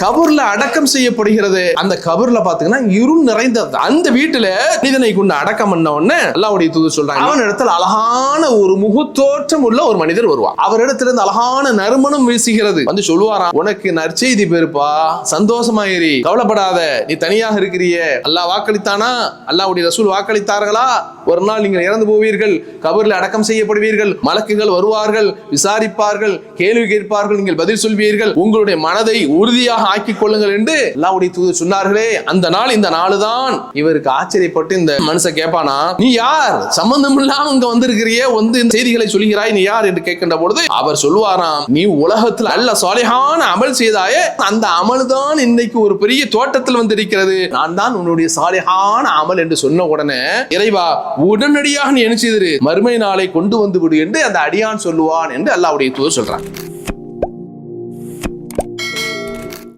கபூர்ல அடக்கம் செய்யப்படுகிறது. அந்த கபூர்ல பாத்தீங்கன்னா இருள் நிறைந்தது. அந்த வீட்டுல மனிதனை கொண்டு அடக்கம் பண்ண உடனே அல்லாஹ்வுடைய தூதர் சொல்றாங்க, அவன் இடத்துல அழகான ஒரு முகத்தோற்றம் உள்ள ஒரு மனிதர் வருவார். அவர் இடத்துல இருந்து அழகான நறுமணம் வீசுகிறது. வந்து சொல்லுவாராம், உனக்கு நற்செய்தி பெருப்பா, சந்தோஷமாயிரி, கவலைப்படாத, நீ தனியாக இருக்கிறிய. அல்லாஹ் வாக்களித்தானா? அல்லாஹ்வுடைய ரசூல் வாக்களித்தார்களா? ஒரு நாள் நீங்கள் இறந்து போவீர்கள், கபூர்ல அடக்கம் செய்யப்படுவீர்கள், மலக்குகள் வருவார்கள், விசாரிப்பார்கள், கேள்வி கேட்பார்கள், நீங்கள் பதில் சொல்வீர்கள், உங்களுடைய மனதை உறுதியாக ஆக்கிக் கொள்ளுங்கள் என்று அல்லாஹ்வுடைய தூதர் சொன்னார்களே. அந்த நாள் இந்த நாளுதான். இவருக்கு ஆச்சரியப்பட்டு இந்த மனுஷன் கேட்பானா, நீ யார்? சம்பந்தம் இல்லாம இங்க வந்திருக்கிறியே, வந்து செய்திகளை சொல்கிறாய், நீ யார் என்று கேட்கின்ற பொழுது அவர் சொல்லுவாராம், நீ உலகத்தில் நல்ல சாலிஹான அமல் செய்தாயே, அந்த அமல் தான் இன்னைக்கு ஒரு பெரிய தோட்டத்தில் வந்திருக்கிறது, நான் தான் உன்னுடைய சாலிஹான அமல் என்று சொன்ன உடனே, இறைவா உடனடியாக நீ என்ன செய்திரு, மறுமை நாளை கொண்டு வந்து விடு என்று அந்த அடியான் சொல்லுவான் என்று அல்லாஹ்வுடைய தூதர் சொல்றான்.